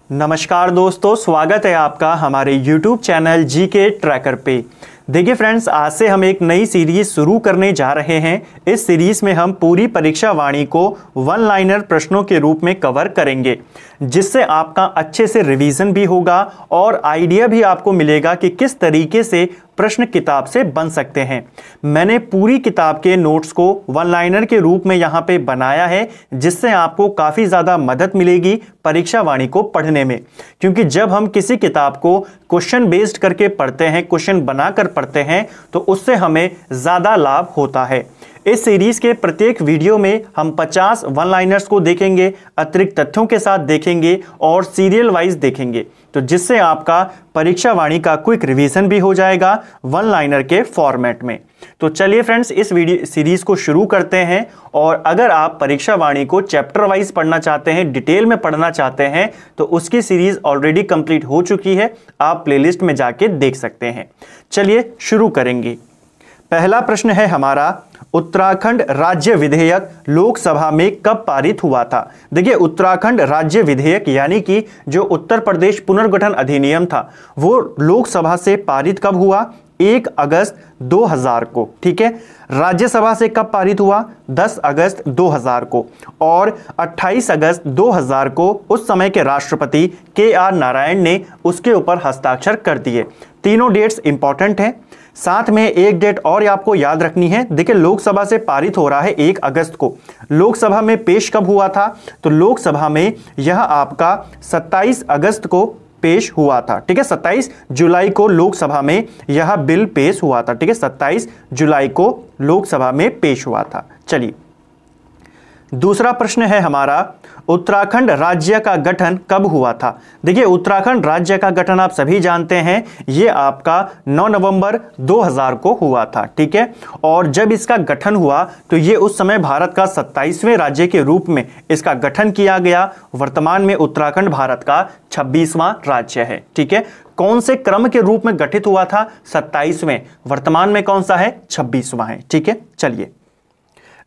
नमस्कार दोस्तों, स्वागत है आपका हमारे YouTube चैनल जीके ट्रैकर पे। देखिए फ्रेंड्स, आज से हम एक नई सीरीज शुरू करने जा रहे हैं। इस सीरीज में हम पूरी परीक्षा वाणी को वन लाइनर प्रश्नों के रूप में कवर करेंगे, जिससे आपका अच्छे से रिवीजन भी होगा और आइडिया भी आपको मिलेगा कि किस तरीके से प्रश्न किताब से बन सकते हैं। मैंने पूरी किताब के नोट्स को वन लाइनर के रूप में यहाँ पे बनाया है, जिससे आपको काफ़ी ज़्यादा मदद मिलेगी परीक्षा वाणी को पढ़ने में। क्योंकि जब हम किसी किताब को क्वेश्चन बेस्ड करके पढ़ते हैं, क्वेश्चन बनाकर पढ़ते हैं, तो उससे हमें ज़्यादा लाभ होता है। इस सीरीज के प्रत्येक वीडियो में हम 50 वन लाइनर्स को देखेंगे, अतिरिक्त तथ्यों के साथ देखेंगे और सीरियल वाइज देखेंगे, तो जिससे आपका परीक्षा वाणी का क्विक रिवीजन भी हो जाएगा वन लाइनर के फॉर्मेट में। तो चलिए फ्रेंड्स, इस वीडियो सीरीज को शुरू करते हैं। और अगर आप परीक्षा वाणी को चैप्टर वाइज पढ़ना चाहते हैं, डिटेल में पढ़ना चाहते हैं, तो उसकी सीरीज ऑलरेडी कंप्लीट हो चुकी है, आप प्लेलिस्ट में जाके देख सकते हैं। चलिए शुरू करेंगे। पहला प्रश्न है हमारा, उत्तराखंड राज्य विधेयक लोकसभा में कब पारित हुआ था? देखिए, उत्तराखंड राज्य विधेयक यानी कि जो उत्तर प्रदेश पुनर्गठन अधिनियम था, वो लोकसभा से पारित कब हुआ? 1 अगस्त 2000 को। ठीक है। राज्यसभा से कब पारित हुआ? 10 अगस्त 2000 को। और 28 अगस्त 2000 को उस समय के राष्ट्रपति KR नारायण ने उसके ऊपर हस्ताक्षर कर दिए। तीनों डेट्स इंपॉर्टेंट हैं। साथ में एक डेट और आपको याद रखनी है। देखिए, लोकसभा से पारित हो रहा है 1 अगस्त को। लोकसभा में पेश कब हुआ था? तो लोकसभा में यह आपका 27 अगस्त को पेश हुआ था। ठीक है, 27 जुलाई को लोकसभा में यह बिल पेश हुआ था। ठीक है, 27 जुलाई को लोकसभा में पेश हुआ था। चलिए, दूसरा प्रश्न है हमारा, उत्तराखंड राज्य का गठन कब हुआ था? देखिए, उत्तराखंड राज्य का गठन आप सभी जानते हैं, ये आपका 9 नवंबर 2000 को हुआ था। ठीक है। और जब इसका गठन हुआ तो ये उस समय भारत का 27वें राज्य के रूप में इसका गठन किया गया। वर्तमान में उत्तराखंड भारत का 26वां राज्य है। ठीक है। कौन से क्रम के रूप में गठित हुआ था? 27वें। वर्तमान में कौन सा है? 26वां है। ठीक है। चलिए,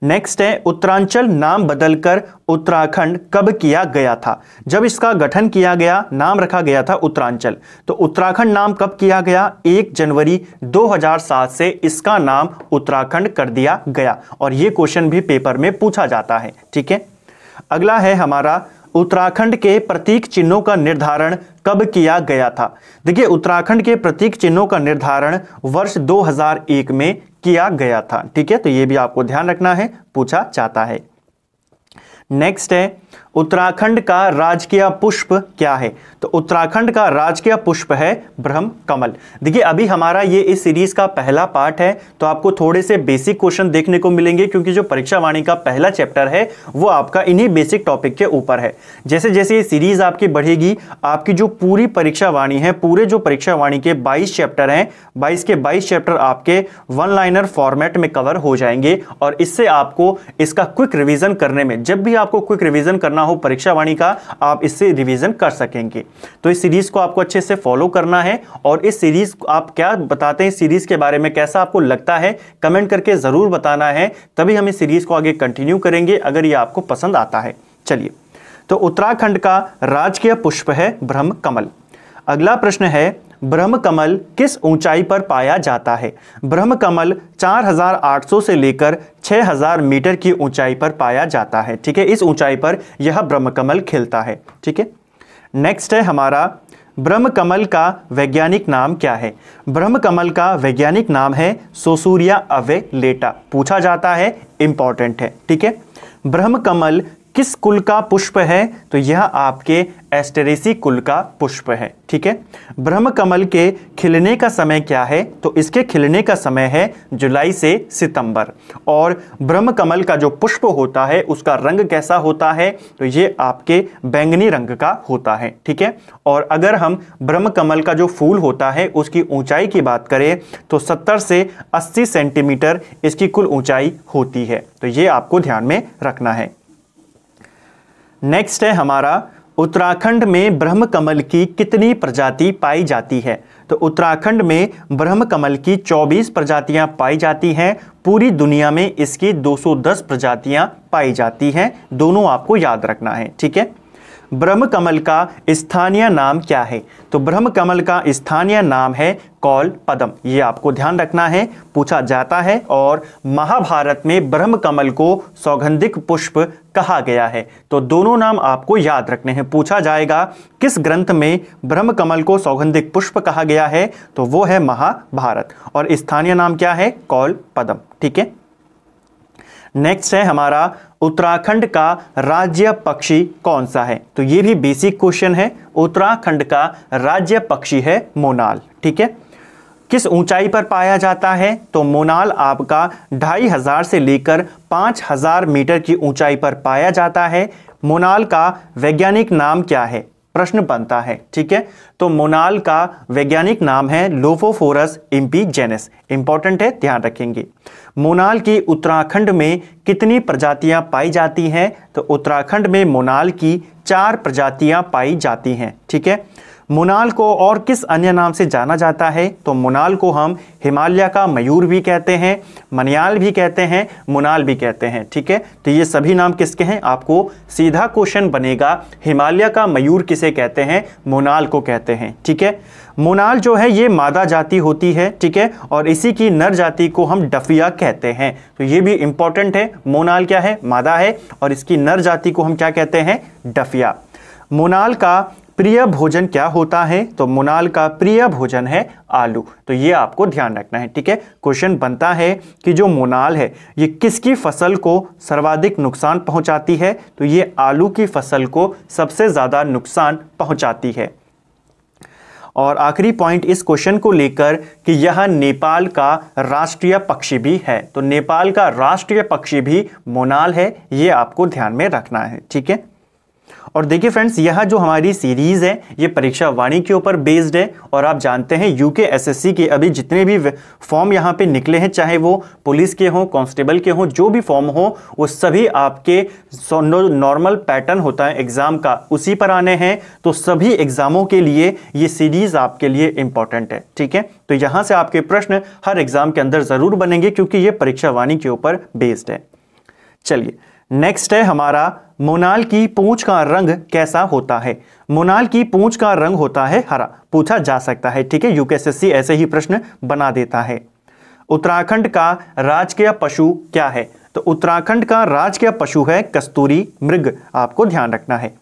नेक्स्ट है, उत्तरांचल नाम बदलकर उत्तराखंड कब किया गया था? जब इसका गठन किया गया, नाम रखा गया था उत्तरांचल, तो उत्तराखंड नाम कब किया गया? 1 जनवरी 2007 से इसका नाम उत्तराखंड कर दिया गया। और यह क्वेश्चन भी पेपर में पूछा जाता है। ठीक है। अगला है हमारा, उत्तराखंड के प्रतीक चिन्हों का निर्धारण कब किया गया था? देखिए, उत्तराखंड के प्रतीक चिन्हों का निर्धारण वर्ष 2001 में किया गया था। ठीक है, तो ये भी आपको ध्यान रखना है, पूछा जाता है। नेक्स्ट है, उत्तराखंड का राजकीय पुष्प क्या है? तो उत्तराखंड का राजकीय पुष्प है ब्रह्म कमल। देखिए, अभी हमारा ये इस सीरीज का पहला पार्ट है, तो आपको थोड़े से बेसिक क्वेश्चन देखने को मिलेंगे, क्योंकि जो परीक्षा वाणी का पहला चैप्टर है वो आपका इन्हीं बेसिक टॉपिक के ऊपर है। जैसे जैसे ये सीरीज आपकी बढ़ेगी, आपकी जो पूरी परीक्षा वाणी है, पूरे जो परीक्षा वाणी के 22 चैप्टर हैं, 22 के 22 चैप्टर आपके वन लाइनर फॉर्मेट में कवर हो जाएंगे। और इससे आपको इसका क्विक रिवीजन करने में, जब भी आपको क्विक रिवीजन करना हो परीक्षा वाणी का, आप इससे रिवीजन कर सकेंगे। तो इस सीरीज को आपको अच्छे से फॉलो करना है। और इस सीरीज आप क्या बताते हैं, इस सीरीज के बारे में कैसा आपको लगता है, कमेंट करके जरूर बताना है, तभी हम इस सीरीज को आगे कंटिन्यू करेंगे, अगर ये आपको पसंद आता है। चलिए, तो उत्तराखंड का राजकीय पुष्प है ब्रह्म कमल। अगला प्रश्न है, ब्रह्म कमल किस ऊंचाई पर पाया जाता है? ब्रह्म कमल 4800 से लेकर 6000 मीटर की ऊंचाई पर पाया जाता है। ठीक है, इस ऊंचाई पर यह ब्रह्म कमल खिलता है। ठीक है। नेक्स्ट है हमारा, ब्रह्म कमल का वैज्ञानिक नाम क्या है? ब्रह्म कमल का वैज्ञानिक नाम है सोसूरिया अवेलेटा। पूछा जाता है, इंपॉर्टेंट है। ठीक है। ब्रह्म कमल किस कुल का पुष्प है? तो यह आपके एस्टेरेसी कुल का पुष्प है। ठीक है। ब्रह्म कमल के खिलने का समय क्या है? तो इसके खिलने का समय है जुलाई से सितंबर। और ब्रह्म कमल का जो पुष्प होता है उसका रंग कैसा होता है? तो ये आपके बैंगनी रंग का होता है। ठीक है। और अगर हम ब्रह्म कमल का जो फूल होता है उसकी ऊंचाई की बात करें तो 70 से 80 सेंटीमीटर इसकी कुल ऊंचाई होती है। तो ये आपको ध्यान में रखना है। नेक्स्ट है हमारा, उत्तराखंड में ब्रह्म कमल की कितनी प्रजाति पाई जाती है? तो उत्तराखंड में ब्रह्म कमल की 24 प्रजातियां पाई जाती हैं। पूरी दुनिया में इसकी 210 प्रजातियां पाई जाती हैं। दोनों आपको याद रखना है। ठीक है। ब्रह्म कमल का स्थानीय नाम क्या है? तो ब्रह्म कमल का स्थानीय नाम है कौल पद्म। ये आपको ध्यान रखना है, पूछा जाता है। और महाभारत में ब्रह्म कमल को सौगंधिक पुष्प कहा गया है। तो दोनों नाम आपको याद रखने हैं। पूछा जाएगा किस ग्रंथ में ब्रह्म कमल को सौगंधिक पुष्प कहा गया है, तो वो है महाभारत। और स्थानीय नाम क्या है? कौल पद्म। ठीक है। नेक्स्ट है हमारा उत्तराखंड का राज्य पक्षी कौन सा है? तो ये भी बेसिक क्वेश्चन है। उत्तराखंड का राज्य पक्षी है मोनाल। ठीक है। किस ऊंचाई पर पाया जाता है? तो मोनाल आपका 2500 से लेकर 5000 मीटर की ऊंचाई पर पाया जाता है। मोनाल का वैज्ञानिक नाम क्या है? प्रश्न बनता है। ठीक है। तो मोनाल का वैज्ञानिक नाम है लोफोफोरस इम्पीजेनेस। इंपॉर्टेंट है, ध्यान रखेंगे। मोनाल की उत्तराखंड में कितनी प्रजातियां पाई जाती हैं? तो उत्तराखंड में मोनाल की 4 प्रजातियां पाई जाती हैं। ठीक है। मोनाल को और किस अन्य नाम से जाना जाता है? तो मोनाल को हम हिमालय का मयूर भी कहते हैं, मनियाल भी कहते हैं, मोनाल भी कहते हैं। ठीक है। तो ये सभी नाम किसके हैं? आपको सीधा क्वेश्चन बनेगा, हिमालय का मयूर किसे कहते हैं? मोनाल को कहते हैं। ठीक है। मोनाल जो है ये मादा जाति होती है। ठीक है। और इसी की नर जाति को हम डफिया कहते हैं। तो ये भी इंपॉर्टेंट है। मोनाल क्या है? मादा है, और इसकी नर जाति को हम क्या कहते हैं? डफिया। मोनाल का प्रिय भोजन क्या होता है? तो मोनाल का प्रिय भोजन है आलू। तो ये आपको ध्यान रखना है। ठीक है। क्वेश्चन बनता है कि जो मोनाल है ये किसकी फसल को सर्वाधिक नुकसान पहुंचाती है? तो ये आलू की फसल को सबसे ज्यादा नुकसान पहुंचाती है। और आखिरी पॉइंट इस क्वेश्चन को लेकर कि यह नेपाल का राष्ट्रीय पक्षी भी है। तो नेपाल का राष्ट्रीय पक्षी भी मोनाल है, ये आपको ध्यान में रखना है। ठीक है। और देखिए फ्रेंड्स, यह जो हमारी सीरीज है ये परीक्षा वाणी के ऊपर बेस्ड है। और आप जानते हैं यूके एसएससी के अभी जितने भी फॉर्म यहाँ पे निकले हैं, चाहे वो पुलिस के हों, कांस्टेबल के हों, जो भी फॉर्म हो, वो सभी आपके नॉर्मल पैटर्न होता है एग्जाम का, उसी पर आने हैं। तो सभी एग्जामों के लिए ये सीरीज आपके लिए इंपॉर्टेंट है। ठीक है। तो यहाँ से आपके प्रश्न हर एग्जाम के अंदर जरूर बनेंगे, क्योंकि ये परीक्षा वाणी के ऊपर बेस्ड है। चलिए, नेक्स्ट है हमारा मोनाल की पूंछ का रंग कैसा होता है? मोनाल की पूंछ का रंग होता है हरा। पूछा जा सकता है। ठीक है। यूकेएसएससी ऐसे ही प्रश्न बना देता है। उत्तराखंड का राजकीय पशु क्या है? तो उत्तराखंड का राजकीय पशु है कस्तूरी मृग। आपको ध्यान रखना है।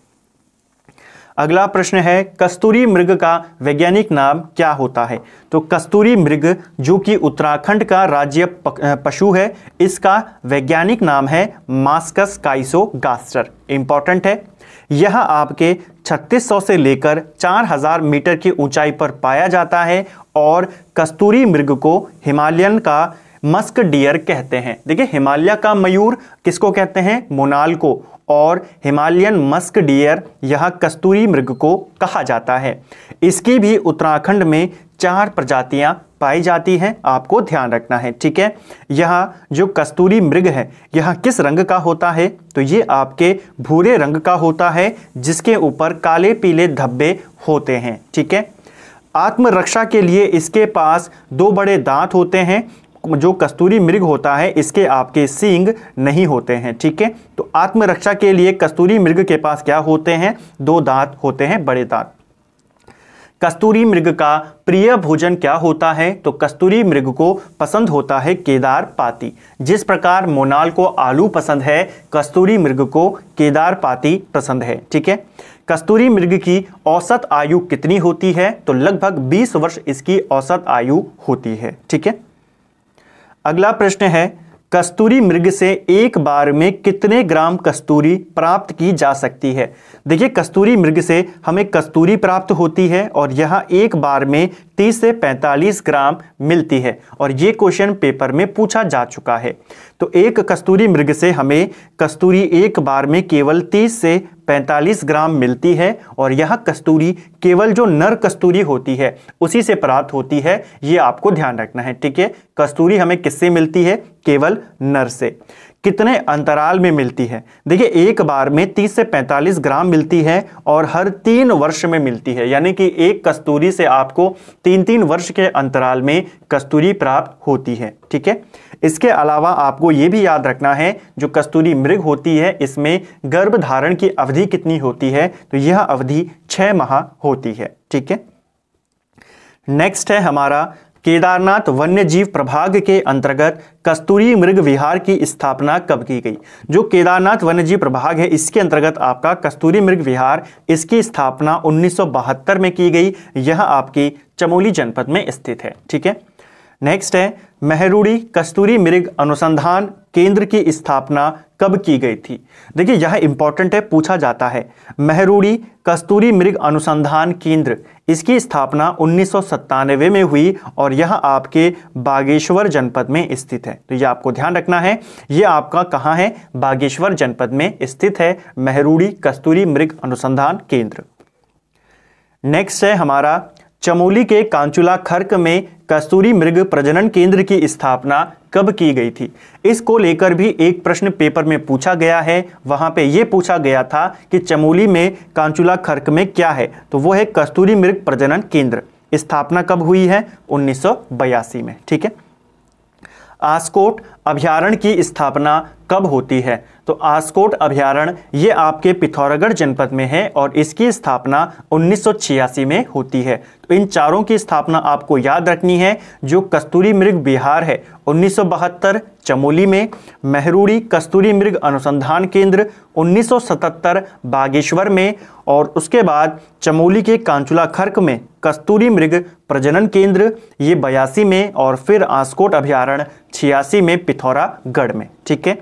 अगला प्रश्न है, कस्तूरी मृग का वैज्ञानिक नाम क्या होता है? तो कस्तूरी मृग जो कि उत्तराखंड का राज्य पशु है, इसका वैज्ञानिक नाम है मास्कस काइसोगास्टर। इंपॉर्टेंट है। यह आपके 3600 से लेकर 4000 मीटर की ऊंचाई पर पाया जाता है। और कस्तूरी मृग को हिमालयन का मस्क डियर कहते हैं। देखिए, हिमालय का मयूर किसको कहते हैं? मोनाल को। और हिमालयन मस्क डियर यह कस्तूरी मृग को कहा जाता है। इसकी भी उत्तराखंड में 4 प्रजातियां पाई जाती हैं। आपको ध्यान रखना है। ठीक है। यह जो कस्तूरी मृग है यह किस रंग का होता है? तो ये आपके भूरे रंग का होता है, जिसके ऊपर काले पीले धब्बे होते हैं। ठीक है। आत्मरक्षा के लिए इसके पास 2 बड़े दांत होते हैं। जो कस्तूरी मृग होता है इसके आपके सींग नहीं होते हैं। ठीक है। तो आत्मरक्षा के लिए कस्तूरी मृग के पास क्या होते हैं? 2 दांत होते हैं, बड़े दांत। कस्तूरी मृग का प्रिय भोजन क्या होता है? तो कस्तूरी मृग को पसंद होता है केदार पाती। जिस प्रकार मोनाल को आलू पसंद है, कस्तूरी मृग को केदार पाती पसंद है। ठीक है। कस्तूरी मृग की औसत आयु कितनी होती है? तो लगभग 20 वर्ष इसकी औसत आयु होती है। ठीक है। अगला प्रश्न है, कस्तूरी मृग से एक बार में कितने ग्राम कस्तूरी प्राप्त की जा सकती है? देखिए, कस्तूरी मृग से हमें कस्तूरी प्राप्त होती है और यह एक बार में 30 से 45 ग्राम मिलती है। और ये क्वेश्चन पेपर में पूछा जा चुका है। तो एक कस्तूरी मृग से हमें कस्तूरी एक बार में केवल 30 से 45 ग्राम मिलती है। और यह कस्तूरी केवल जो नर कस्तूरी होती है उसी से प्राप्त होती है, ये आपको ध्यान रखना है। ठीक है। कस्तूरी हमें किससे मिलती है? केवल नर से। कितने अंतराल में मिलती है? देखिए एक बार में 30 से 45 ग्राम मिलती है और हर 3 वर्ष में मिलती है, यानी कि एक कस्तूरी से आपको 3-3 वर्ष के अंतराल में कस्तूरी प्राप्त होती है। ठीक है, इसके अलावा आपको यह भी याद रखना है जो कस्तूरी मृग होती है इसमें गर्भ धारण की अवधि कितनी होती है? तो यह अवधि 6 माह होती है। ठीक है, नेक्स्ट है हमारा केदारनाथ वन्यजीव प्रभाग के अंतर्गत कस्तूरी मृग विहार की स्थापना कब की गई? जो केदारनाथ वन्यजीव प्रभाग है इसके अंतर्गत आपका कस्तूरी मृग विहार, इसकी स्थापना 1972 में की गई। यह आपकी चमोली जनपद में स्थित है। ठीक है, नेक्स्ट है मेहरुड़ी कस्तूरी मृग अनुसंधान केंद्र की स्थापना कब की गई थी? देखिए यह इंपॉर्टेंट है, पूछा जाता है। मेहरुड़ी कस्तूरी मृग अनुसंधान केंद्र, इसकी स्थापना 1997 में हुई और यह आपके बागेश्वर जनपद में स्थित है। तो यह आपको ध्यान रखना है, यह आपका कहाँ है? बागेश्वर जनपद में स्थित है मेहरुड़ी कस्तूरी मृग अनुसंधान केंद्र। नेक्स्ट है हमारा चमोली के कांचुला खर्क में कस्तूरी मृग प्रजनन केंद्र की स्थापना कब की गई थी? इसको लेकर भी एक प्रश्न पेपर में पूछा गया है। वहां पे यह पूछा गया था कि चमोली में कांचुला खर्क में क्या है? तो वो है कस्तूरी मृग प्रजनन केंद्र। स्थापना कब हुई है? 1982 में। ठीक है, आस्कोट अभयारण्य की स्थापना कब होती है? तो आस्कोट अभयारण्य ये आपके पिथौरागढ़ जनपद में है और इसकी स्थापना 1986 में होती है। तो इन चारों की स्थापना आपको याद रखनी है। जो कस्तूरी मृग विहार है 1972 चमोली में, मेहरुड़ी कस्तूरी मृग अनुसंधान केंद्र 1977 बागेश्वर में, और उसके बाद चमोली के कांचुला खर्क में कस्तूरी मृग प्रजनन केंद्र ये 82 में, और फिर आस्कोट अभयारण्य 86 में पिथौरागढ़ में। ठीक है,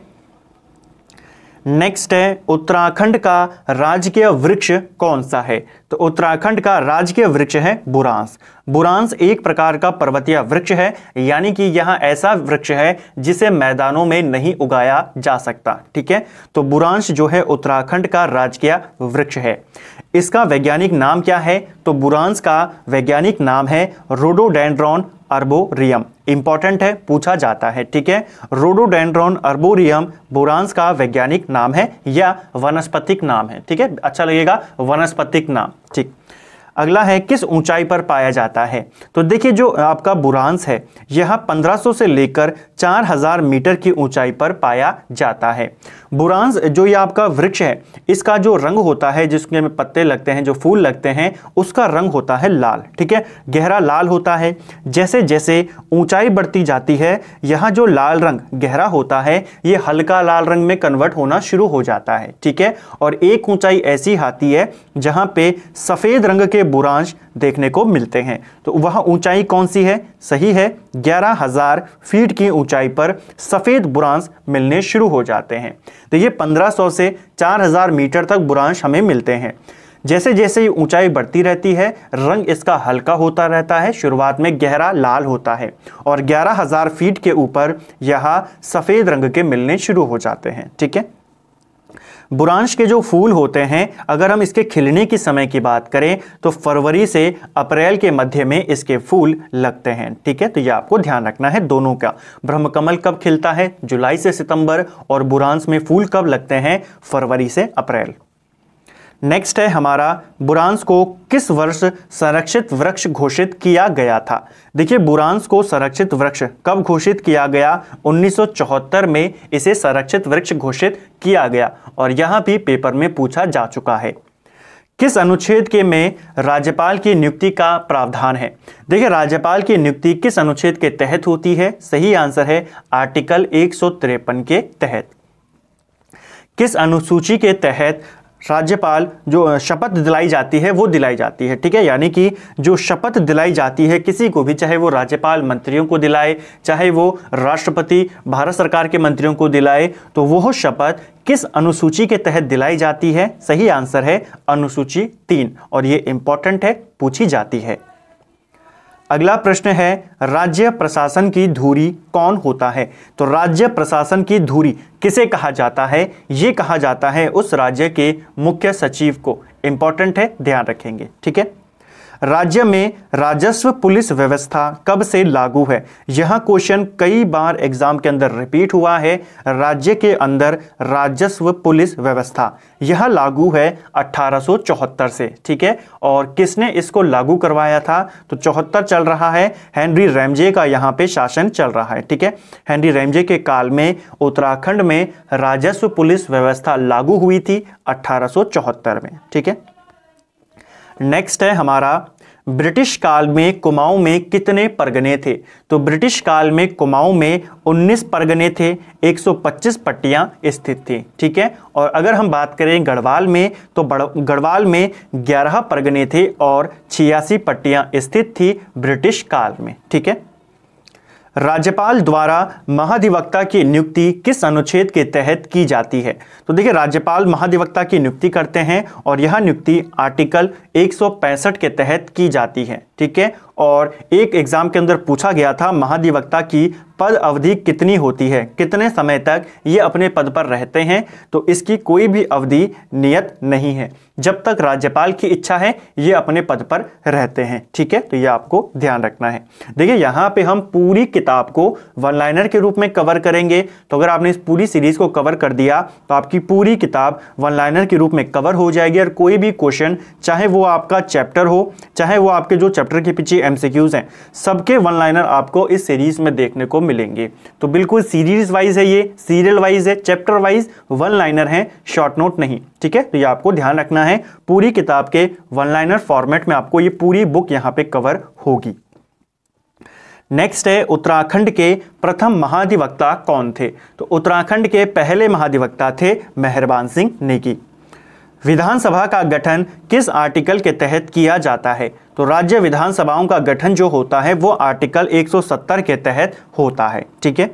नेक्स्ट है उत्तराखंड का राजकीय वृक्ष कौन सा है? तो उत्तराखंड का राजकीय वृक्ष है बुरांस। बुरांस एक प्रकार का पर्वतीय वृक्ष है, यानी कि यह ऐसा वृक्ष है जिसे मैदानों में नहीं उगाया जा सकता। ठीक है, तो बुरांस जो है उत्तराखंड का राजकीय वृक्ष है। इसका वैज्ञानिक नाम क्या है? तो बुरांस का वैज्ञानिक नाम है रोडोडेंड्रॉन अर्बोरियम। इंपॉर्टेंट है, पूछा जाता है। ठीक है, रोडोडेंड्रॉन अर्बोरियम बुरांस का वैज्ञानिक नाम है या वनस्पतिक नाम है। ठीक है, अच्छा लगेगा वनस्पतिक नाम। ठीक, अगला है किस ऊंचाई पर पाया जाता है? तो देखिए जो आपका बुरांस है यह 1500 से लेकर 4000 मीटर की ऊंचाई पर पाया जाता है। बुरांस जो ये आपका वृक्ष है इसका जो रंग होता है, जिसमें पत्ते लगते हैं, जो फूल लगते हैं, उसका रंग होता है लाल। ठीक है, गहरा लाल होता है। जैसे जैसे ऊंचाई बढ़ती जाती है यहाँ जो लाल रंग गहरा होता है ये हल्का लाल रंग में कन्वर्ट होना शुरू हो जाता है। ठीक है, और एक ऊंचाई ऐसी आती है जहां पे सफेद रंग के बुरांश देखने को मिलते हैं। तो वह ऊंचाई कौन सी है? सही है, 11,000 फीट की ऊंचाई पर सफेद बुरांश मिलने शुरू हो जाते हैं। तो ये 1500 से 4000 मीटर तक बुरांश हमें मिलते हैं। जैसे जैसे ऊंचाई बढ़ती रहती है रंग इसका हल्का होता रहता है, शुरुआत में गहरा लाल होता है और 11,000 फीट के ऊपर यह सफेद रंग के मिलने शुरू हो जाते हैं। ठीक है, बुरांश के जो फूल होते हैं अगर हम इसके खिलने की समय की बात करें तो फरवरी से अप्रैल के मध्य में इसके फूल लगते हैं। ठीक है, तो ये आपको ध्यान रखना है दोनों का। ब्रह्मकमल कब खिलता है? जुलाई से सितंबर, और बुरांस में फूल कब लगते हैं? फरवरी से अप्रैल। नेक्स्ट है हमारा बुरांस को किस वर्ष संरक्षित वृक्ष घोषित किया गया था? देखिए बुरांस को संरक्षित वृक्ष कब घोषित किया गया? 1974 में इसे संरक्षित वृक्ष घोषित किया गया और यहां भी पेपर में पूछा जा चुका है। किस अनुच्छेद के में राज्यपाल की नियुक्ति का प्रावधान है? देखिए राज्यपाल की नियुक्ति किस अनुच्छेद के तहत होती है? सही आंसर है आर्टिकल 153 के तहत। किस अनुसूची के तहत राज्यपाल जो शपथ दिलाई जाती है वो दिलाई जाती है? ठीक है, यानी कि जो शपथ दिलाई जाती है किसी को भी, चाहे वो राज्यपाल मंत्रियों को दिलाए, चाहे वो राष्ट्रपति भारत सरकार के मंत्रियों को दिलाए, तो वो शपथ किस अनुसूची के तहत दिलाई जाती है? सही आंसर है अनुसूची 3, और ये इंपॉर्टेंट है, पूछी जाती है। अगला प्रश्न है राज्य प्रशासन की धुरी कौन होता है? तो राज्य प्रशासन की धुरी किसे कहा जाता है? ये कहा जाता है उस राज्य के मुख्य सचिव को। इंपॉर्टेंट है, ध्यान रखेंगे। ठीक है, राज्य में राजस्व पुलिस व्यवस्था कब से लागू है? यह क्वेश्चन कई बार एग्जाम के अंदर रिपीट हुआ है। राज्य के अंदर राजस्व पुलिस व्यवस्था यह लागू है 1874 से, ठीक है। और किसने इसको लागू करवाया था? तो 74 चल रहा है, हेनरी रैमजे का यहाँ पे शासन चल रहा है, ठीक है। हेनरी रैमजे के काल में उत्तराखंड में राजस्व पुलिस व्यवस्था लागू हुई थी 1874 में, ठीक है। नेक्स्ट है हमारा, ब्रिटिश काल में कुमाऊं में कितने परगने थे? तो ब्रिटिश काल में कुमाऊं में 19 परगने थे, 125 पट्टियां स्थित थी, ठीक है। और अगर हम बात करें गढ़वाल में, तो गढ़वाल में 11 परगने थे और 86 पट्टियां स्थित थी ब्रिटिश काल में, ठीक है। राज्यपाल द्वारा महाधिवक्ता की नियुक्ति किस अनुच्छेद के तहत की जाती है? तो देखिए, राज्यपाल महाधिवक्ता की नियुक्ति करते हैं और यह नियुक्ति आर्टिकल 165 के तहत की जाती है, ठीक है। और एक एग्जाम के अंदर पूछा गया था महाधिवक्ता की पद अवधि कितनी होती है, कितने समय तक ये अपने पद पर रहते हैं? तो इसकी कोई भी अवधि नियत नहीं है, जब तक राज्यपाल की इच्छा है ये अपने पद पर रहते हैं, ठीक है। तो ये आपको ध्यान रखना है। देखिए, यहाँ पे हम पूरी किताब को वन लाइनर के रूप में कवर करेंगे। तो अगर आपने इस पूरी सीरीज को कवर कर दिया तो आपकी पूरी किताब वन लाइनर के रूप में कवर हो जाएगी। और कोई भी क्वेश्चन, चाहे वो आपका चैप्टर हो, चाहे वो आपके जो चैप्टर के पीछे एमसीक्यूज हैं, सबके वन लाइनर आपको इस सीरीज में देखने को मिलेंगे। तो बिल्कुल सीरीज वाइज है, ये सीरियल वाइज है, चैप्टर वाइज वन लाइनर है, शॉर्ट नोट नहीं, ठीक है। तो ये आपको ध्यान रखना है, पूरी किताब के वन लाइनर फॉर्मेट में आपको ये पूरी बुक यहां पे कवर होगी। नेक्स्ट है, उत्तराखंड के प्रथम महाधिवक्ता कौन थे? तो उत्तराखंड के पहले महाधिवक्ता थे मेहरबान सिंह नेगी। विधानसभा का गठन किस आर्टिकल के तहत किया जाता है? तो राज्य विधानसभाओं का गठन जो होता है वो आर्टिकल 170 के तहत होता है, ठीक है।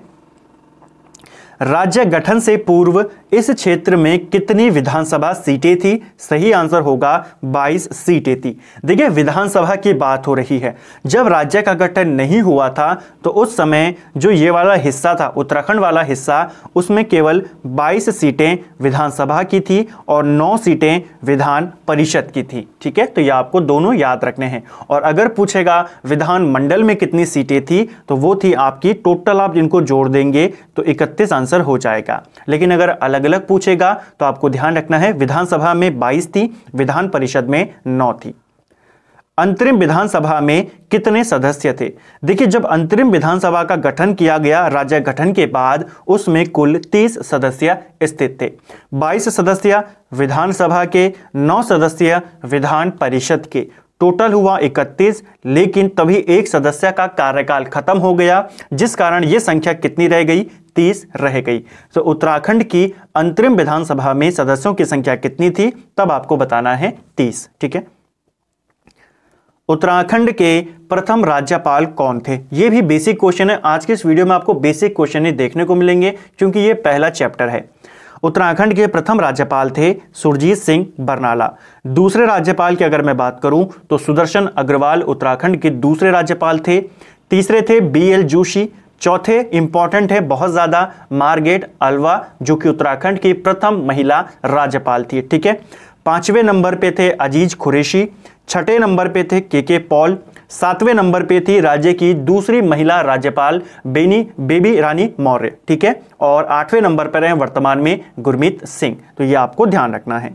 राज्य गठन से पूर्व इस क्षेत्र में कितनी विधानसभा सीटें थी? सही आंसर होगा 22 सीटें थी। देखिए, विधानसभा की बात हो रही है। जब राज्य का गठन नहीं हुआ था तो उस समय जो ये वाला हिस्सा था, उत्तराखंड वाला हिस्सा, उसमें केवल 22 सीटें विधानसभा की थी और 9 सीटें विधान परिषद की थी, ठीक है। तो ये आपको दोनों याद रखने हैं। और अगर पूछेगा विधान मंडल में कितनी सीटें थी, तो वो थी आपकी, टोटल आप इनको जोड़ देंगे तो 31 आंसर हो जाएगा। लेकिन अगर अलग अलग पूछेगा तो आपको ध्यान रखना है, विधानसभा में 22 थी, विधान परिषद में 9 थी। अंतरिम विधानसभा में कितने सदस्य थे? देखिए, जब अंतरिम विधानसभा का गठन किया गया राज्य गठन के बाद, उसमें कुल 30 सदस्य स्थित थे। 22 सदस्य विधानसभा के, 9 सदस्य विधान परिषद के, टोटल हुआ 31। लेकिन तभी एक सदस्य का कार्यकाल खत्म हो गया, जिस कारण यह संख्या कितनी रह गई? 30 रह गई। तो उत्तराखंड की अंतरिम विधानसभा में सदस्यों की संख्या कितनी थी, तब आपको बताना है 30, ठीक है। उत्तराखंड के प्रथम राज्यपाल कौन थे? यह भी बेसिक क्वेश्चन है। आज के इस वीडियो में आपको बेसिक क्वेश्चन ही देखने को मिलेंगे, क्योंकि यह पहला चैप्टर है। उत्तराखंड के प्रथम राज्यपाल थे सुरजीत सिंह बरनाला। दूसरे राज्यपाल की अगर मैं बात करूं तो सुदर्शन अग्रवाल उत्तराखंड के दूसरे राज्यपाल थे। तीसरे थे BL जोशी। चौथे इंपॉर्टेंट है बहुत ज्यादा, मार्गरेट अल्वा, जो कि उत्तराखंड की प्रथम महिला राज्यपाल थी, ठीक है। 5वें नंबर पे थे अजीज कुरैशी। 6ठे नंबर पे थे KK पॉल। 7वें नंबर पे थी राज्य की दूसरी महिला राज्यपाल बेबी रानी मौर्य, ठीक है। और 8वें नंबर पर हैं वर्तमान में गुरमीत सिंह। तो ये आपको ध्यान रखना है।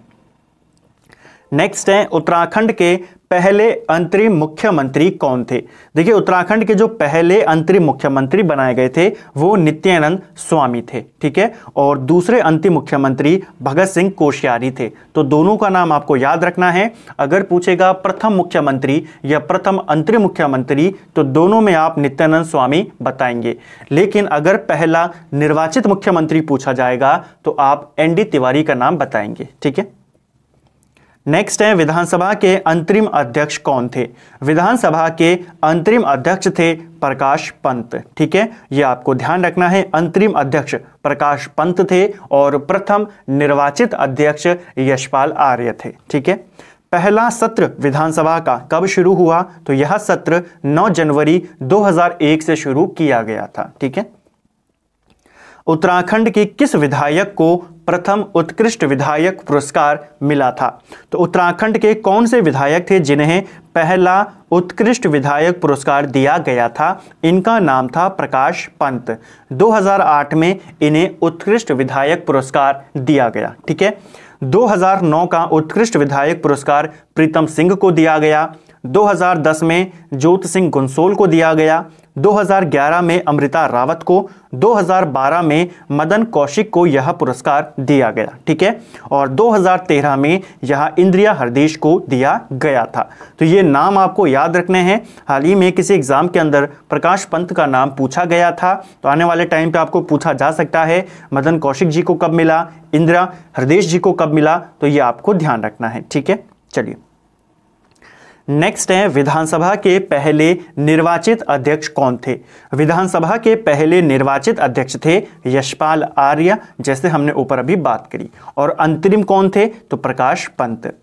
नेक्स्ट है, उत्तराखंड के पहले अंतरिम मुख्यमंत्री कौन थे? देखिए, उत्तराखंड के जो पहले अंतरिम मुख्यमंत्री बनाए गए थे वो नित्यानंद स्वामी थे, ठीक है। और दूसरे अंतिम मुख्यमंत्री भगत सिंह कोश्यारी थे। तो दोनों का नाम आपको याद रखना है। अगर पूछेगा प्रथम मुख्यमंत्री या प्रथम अंतरिम मुख्यमंत्री, तो दोनों में आप नित्यानंद स्वामी बताएंगे। लेकिन अगर पहला निर्वाचित मुख्यमंत्री पूछा जाएगा तो आप ND तिवारी का नाम बताएंगे, ठीक है। नेक्स्ट है, विधानसभा के अंतरिम अध्यक्ष कौन थे? विधानसभा के अंतरिम अध्यक्ष थे प्रकाश पंत, ठीक है। यह आपको ध्यान रखना है, अंतरिम अध्यक्ष प्रकाश पंत थे और प्रथम निर्वाचित अध्यक्ष यशपाल आर्य थे, ठीक है। पहला सत्र विधानसभा का कब शुरू हुआ? तो यह सत्र 9 जनवरी 2001 से शुरू किया गया था, ठीक है। उत्तराखंड के किस विधायक को प्रथम उत्कृष्ट विधायक पुरस्कार मिला था? तो उत्तराखंड के कौन से विधायक थे जिन्हें पहला उत्कृष्ट विधायक पुरस्कार दिया गया था? इनका नाम था प्रकाश पंत। 2008 में इन्हें उत्कृष्ट विधायक पुरस्कार दिया गया। ठीक है, 2009 का उत्कृष्ट विधायक पुरस्कार प्रीतम सिंह को दिया गया, 2010 में ज्योत सिंह गुंसोल को दिया गया, 2011 में अमृता रावत को, 2012 में मदन कौशिक को यह पुरस्कार दिया गया। ठीक है, और 2013 में यह इंद्रिया हरदेश को दिया गया था। तो ये नाम आपको याद रखने हैं। हाल ही में किसी एग्जाम के अंदर प्रकाश पंत का नाम पूछा गया था, तो आने वाले टाइम पे आपको पूछा जा सकता है मदन कौशिक जी को कब मिला, इंदिरा हरदेश जी को कब मिला, तो ये आपको ध्यान रखना है। ठीक है, चलिए नेक्स्ट है, विधानसभा के पहले निर्वाचित अध्यक्ष कौन थे? विधानसभा के पहले निर्वाचित अध्यक्ष थे यशपाल आर्य, जैसे हमने ऊपर अभी बात करी, और अंतरिम कौन थे? तो प्रकाश पंत।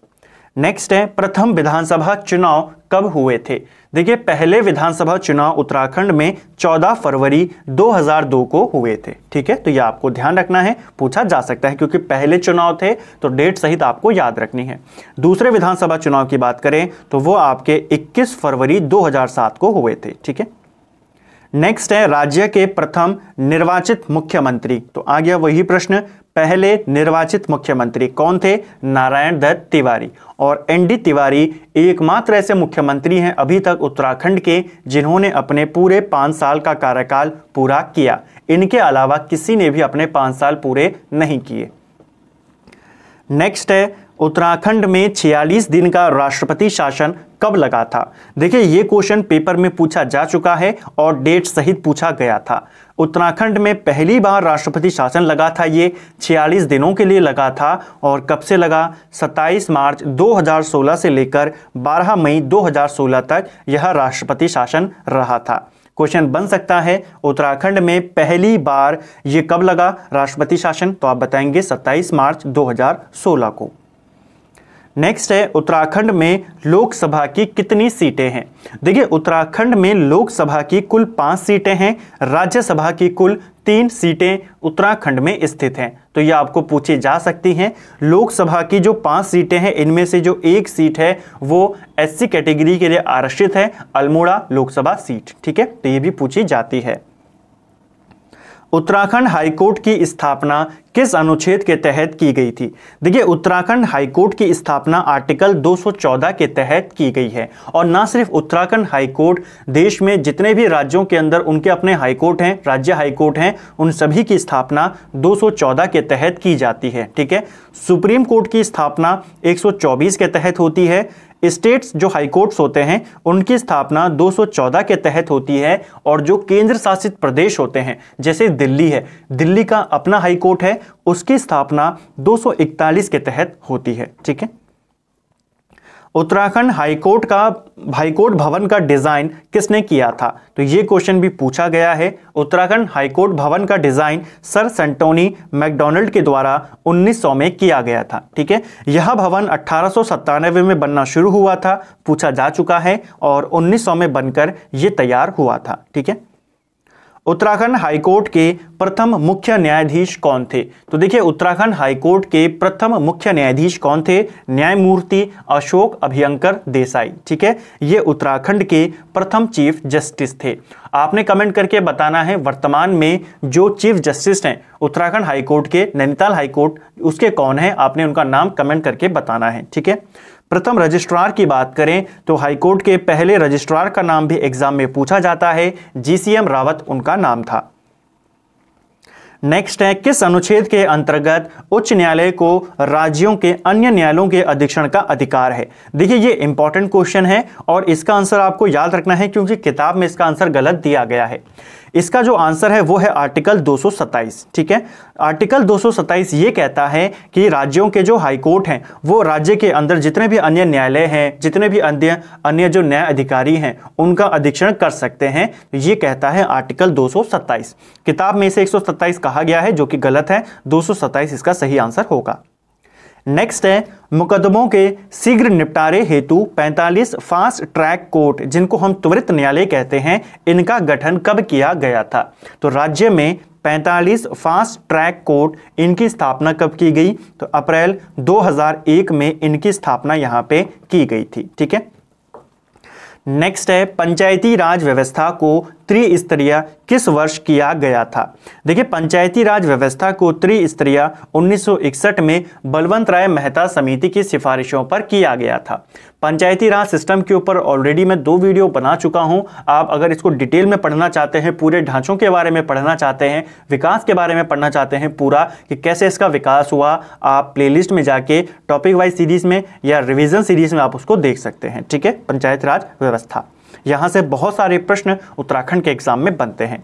नेक्स्ट है, प्रथम विधानसभा चुनाव कब हुए थे? देखिए, पहले विधानसभा चुनाव उत्तराखंड में 14 फरवरी 2002 को हुए थे। ठीक है, तो यह आपको ध्यान रखना है, पूछा जा सकता है क्योंकि पहले चुनाव थे तो डेट सहित आपको याद रखनी है। दूसरे विधानसभा चुनाव की बात करें तो वो आपके 21 फरवरी 2007 को हुए थे। ठीक है, नेक्स्ट है, राज्य के प्रथम निर्वाचित मुख्यमंत्री। तो आ गया वही प्रश्न, पहले निर्वाचित मुख्यमंत्री कौन थे? नारायण दत्त तिवारी। और एनडी तिवारी एकमात्र ऐसे मुख्यमंत्री हैं अभी तक उत्तराखंड के जिन्होंने अपने पूरे 5 साल का कार्यकाल पूरा किया। इनके अलावा किसी ने भी अपने 5 साल पूरे नहीं किए। नेक्स्ट है, उत्तराखंड में 46 दिन का राष्ट्रपति शासन कब लगा था? देखिए, ये क्वेश्चन पेपर में पूछा जा चुका है और डेट सहित पूछा गया था। उत्तराखंड में पहली बार राष्ट्रपति शासन लगा था, ये 46 दिनों के लिए लगा था। और कब से लगा? 27 मार्च 2016 से लेकर 12 मई 2016 तक यह राष्ट्रपति शासन रहा था। क्वेश्चन बन सकता है, उत्तराखंड में पहली बार ये कब लगा राष्ट्रपति शासन? तो आप बताएंगे 27 मार्च 2016 को। नेक्स्ट है, उत्तराखंड में लोकसभा की कितनी सीटें हैं? देखिए, उत्तराखंड में लोकसभा की कुल 5 सीटें हैं, राज्यसभा की कुल 3 सीटें उत्तराखंड में स्थित हैं। तो ये आपको पूछी जा सकती हैं। लोकसभा की जो 5 सीटें हैं, इनमें से जो एक सीट है वो एससी कैटेगरी के लिए आरक्षित है, अल्मोड़ा लोकसभा सीट। ठीक है, तो ये भी पूछी जाती है। उत्तराखंड हाईकोर्ट की स्थापना किस अनुच्छेद के तहत की गई थी? देखिए, उत्तराखंड हाईकोर्ट की स्थापना आर्टिकल 214 के तहत की गई है। और ना सिर्फ उत्तराखंड हाईकोर्ट, देश में जितने भी राज्यों के अंदर उनके अपने हाईकोर्ट हैं, राज्य हाईकोर्ट हैं, उन सभी की स्थापना 214 के तहत की जाती है। ठीक है, सुप्रीम कोर्ट की स्थापना 124 के तहत होती है। स्टेट्स जो हाईकोर्ट्स होते हैं उनकी स्थापना 214 के तहत होती है। और जो केंद्र शासित प्रदेश होते हैं, जैसे दिल्ली है, दिल्ली का अपना हाईकोर्ट है, उसकी स्थापना 241 के तहत होती है। ठीक है, उत्तराखंड हाईकोर्ट भवन का डिजाइन किसने किया था? तो ये क्वेश्चन भी पूछा गया है। उत्तराखंड हाईकोर्ट भवन का डिजाइन सर सेंटोनी मैकडॉनल्ड के द्वारा 1900 में किया गया था। ठीक है, यह भवन 1897 में बनना शुरू हुआ था, पूछा जा चुका है, और 1900 में बनकर यह तैयार हुआ था। ठीक है, उत्तराखंड हाईकोर्ट के प्रथम मुख्य न्यायाधीश कौन थे? तो देखिए, उत्तराखंड हाईकोर्ट के प्रथम मुख्य न्यायाधीश कौन थे? न्यायमूर्ति अशोक अभयंकर देसाई। ठीक है, ये उत्तराखंड के प्रथम चीफ जस्टिस थे। आपने कमेंट करके बताना है वर्तमान में जो चीफ जस्टिस हैं उत्तराखंड हाईकोर्ट के, नैनीताल हाईकोर्ट, उसके कौन है, आपने उनका नाम कमेंट करके बताना है। ठीक है, प्रथम रजिस्ट्रार की बात करें तो हाईकोर्ट के पहले रजिस्ट्रार का नाम भी एग्जाम में पूछा जाता है, जीसीएम रावत उनका नाम था। नेक्स्ट है, किस अनुच्छेद के अंतर्गत उच्च न्यायालय को राज्यों के अन्य न्यायालयों के अधीक्षण का अधिकार है? देखिए, ये इंपॉर्टेंट क्वेश्चन है और इसका आंसर आपको याद रखना है क्योंकि किताब में इसका आंसर गलत दिया गया है। इसका जो आंसर है वो है आर्टिकल 227। ठीक है, आर्टिकल 227 ये कहता है कि राज्यों के जो हाईकोर्ट हैं वो राज्य के अंदर जितने भी अन्य न्यायालय हैं, जितने भी अन्य जो न्याय अधिकारी हैं उनका अधीक्षण कर सकते हैं। ये कहता है आर्टिकल 227। किताब में इसे 127 कहा गया है जो कि गलत है, 227 इसका सही आंसर होगा। नेक्स्ट है, मुकदमों के शीघ्र निपटारे हेतु 45 फास्ट ट्रैक कोर्ट, जिनको हम त्वरित न्यायालय कहते हैं, इनका गठन कब किया गया था? तो राज्य में 45 फास्ट ट्रैक कोर्ट, इनकी स्थापना कब की गई? तो अप्रैल 2001 में इनकी स्थापना यहां पे की गई थी। ठीक है, नेक्स्ट है पंचायती राज व्यवस्था को त्रिस्तरीय किस वर्ष किया गया था? देखिए, पंचायती राज व्यवस्था को त्रिस्तरीय 1961 में बलवंत राय मेहता समिति की सिफारिशों पर किया गया था। पंचायती राज सिस्टम के ऊपर ऑलरेडी मैं 2 वीडियो बना चुका हूं। आप अगर इसको डिटेल में पढ़ना चाहते हैं, पूरे ढांचों के बारे में पढ़ना चाहते हैं, विकास के बारे में पढ़ना चाहते हैं पूरा कि कैसे इसका विकास हुआ, आप प्लेलिस्ट में जाके टॉपिक वाइज सीरीज में या रिवीजन सीरीज में आप उसको देख सकते हैं। ठीक है, पंचायती राज व्यवस्था, यहां से बहुत सारे प्रश्न उत्तराखंड के एग्जाम में बनते हैं।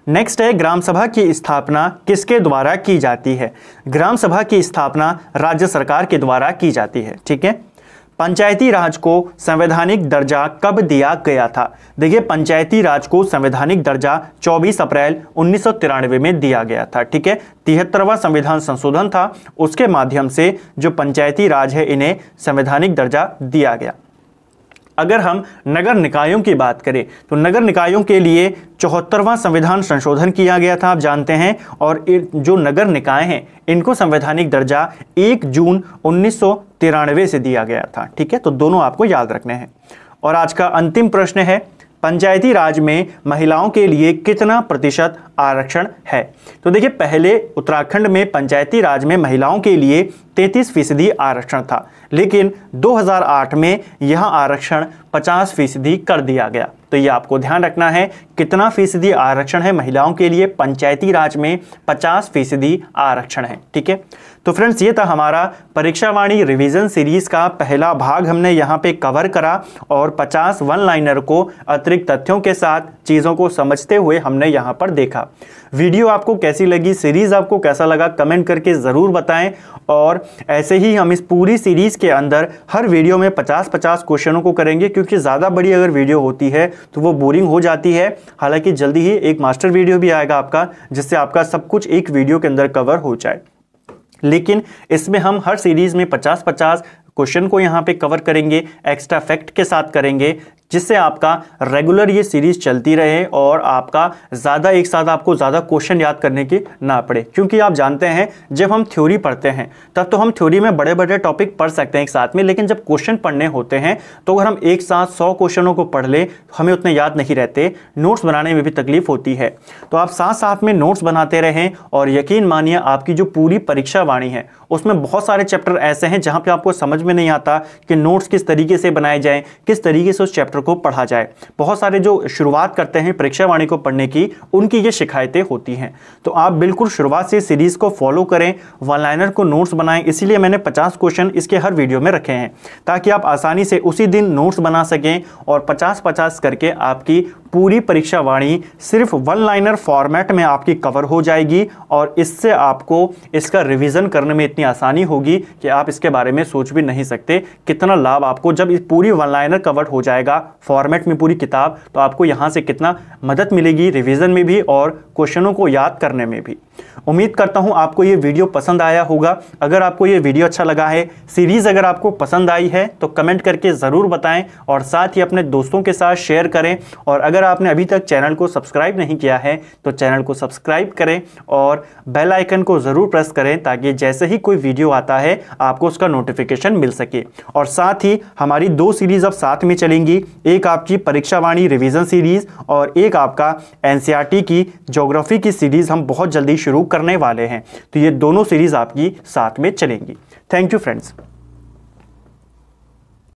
नेक्स्ट है ग्राम सभा की स्थापना किसके द्वारा की जाती है? ग्राम सभा की स्थापना राज्य सरकार के द्वारा की जाती है। ठीक है, पंचायती राज को संवैधानिक दर्जा कब दिया गया था? देखिए, पंचायती राज को संवैधानिक दर्जा 24 अप्रैल 1993 में दिया गया था। ठीक है, 73वां संविधान संशोधन था, उसके माध्यम से जो पंचायती राज है इन्हें संवैधानिक दर्जा दिया गया। अगर हम नगर निकायों की बात करें तो नगर निकायों के लिए 74वां संविधान संशोधन किया गया था, आप जानते हैं, और जो नगर निकाय हैं इनको संवैधानिक दर्जा 1 जून 1993 से दिया गया था। ठीक है, तो दोनों आपको याद रखने हैं। और आज का अंतिम प्रश्न है, पंचायती राज में महिलाओं के लिए कितना प्रतिशत आरक्षण है? तो देखिए, पहले उत्तराखंड में पंचायती राज में महिलाओं के लिए 33% आरक्षण था, लेकिन 2008 में यह आरक्षण 50% कर दिया गया। तो ये आपको ध्यान रखना है, कितना फीसदी आरक्षण है महिलाओं के लिए? पंचायती राज में 50% आरक्षण है। ठीक है, तो फ्रेंड्स, ये था हमारा परीक्षावाणी रिवीजन सीरीज का पहला भाग, हमने यहाँ पे कवर करा और 50 वन लाइनर को अतिरिक्त तथ्यों के साथ चीज़ों को समझते हुए हमने यहाँ पर देखा। वीडियो आपको कैसी लगी, सीरीज आपको कैसा लगा, कमेंट करके ज़रूर बताएं। और ऐसे ही हम इस पूरी सीरीज के अंदर हर वीडियो में 50-50 क्वेश्चनों को करेंगे, क्योंकि ज़्यादा बड़ी अगर वीडियो होती है तो वो बोरिंग हो जाती है। हालांकि जल्दी ही एक मास्टर वीडियो भी आएगा आपका, जिससे आपका सब कुछ एक वीडियो के अंदर कवर हो जाए। लेकिन इसमें हम हर सीरीज में 50-50 क्वेश्चन को यहाँ पे कवर करेंगे, एक्स्ट्रा फैक्ट के साथ करेंगे, जिससे आपका रेगुलर ये सीरीज चलती रहे और आपका ज़्यादा एक साथ आपको ज़्यादा क्वेश्चन याद करने की ना पड़े। क्योंकि आप जानते हैं, जब हम थ्योरी पढ़ते हैं तब तो हम थ्योरी में बड़े बड़े टॉपिक पढ़ सकते हैं एक साथ में, लेकिन जब क्वेश्चन पढ़ने होते हैं तो अगर हम एक साथ 100 क्वेश्चनों को पढ़ ले हमें उतने याद नहीं रहते, नोट्स बनाने में भी तकलीफ होती है। तो आप साथ साथ में नोट्स बनाते रहें और यकीन मानिए आपकी जो पूरी परीक्षा वाणी है उसमें बहुत सारे चैप्टर ऐसे हैं जहाँ पर आपको समझ में नहीं आता कि नोट्स किस तरीके से बनाए जाएँ, किस तरीके से उस चैप्टर को पढ़ा जाए। बहुत सारे जो शुरुआत करते हैं परीक्षा वाणी को पढ़ने की, उनकी ये शिकायतें होती हैं। तो आप बिल्कुल शुरुआत से सीरीज को फॉलो करें, वन लाइनर को नोट्स बनाएं। इसीलिए मैंने 50 क्वेश्चन इसके हर वीडियो में रखे हैं, ताकि आप आसानी से उसी दिन नोट्स बना सकें और 50-50 करके आपकी पूरी परीक्षा वाणी सिर्फ वन लाइनर फॉर्मेट में आपकी कवर हो जाएगी। और इससे आपको इसका रिवीजन करने में इतनी आसानी होगी कि आप इसके बारे में सोच भी नहीं सकते कितना लाभ आपको, जब इस पूरी वन लाइनर कवर हो जाएगा फॉर्मेट में पूरी किताब, तो आपको यहाँ से कितना मदद मिलेगी रिवीजन में भी और क्वेश्चनों को याद करने में भी। उम्मीद करता हूँ आपको ये वीडियो पसंद आया होगा। अगर आपको ये वीडियो अच्छा लगा है, सीरीज अगर आपको पसंद आई है, तो कमेंट करके ज़रूर बताएं और साथ ही अपने दोस्तों के साथ शेयर करें। और अगर आपने अभी तक चैनल को सब्सक्राइब नहीं किया है तो चैनल को सब्सक्राइब करें और बेल आइकन को ज़रूर प्रेस करें, ताकि जैसे ही कोई वीडियो आता है आपको उसका नोटिफिकेशन मिल सके। और साथ ही हमारी 2 सीरीज अब साथ में चलेंगी, एक आपकी परीक्षावाणी रिवीजन सीरीज और एक आपका एनसीईआरटी की ज्योग्राफी की सीरीज हम बहुत जल्दी शुरू करने वाले हैं। तो ये दोनों सीरीज आपकी साथ में चलेंगी। Thank you friends.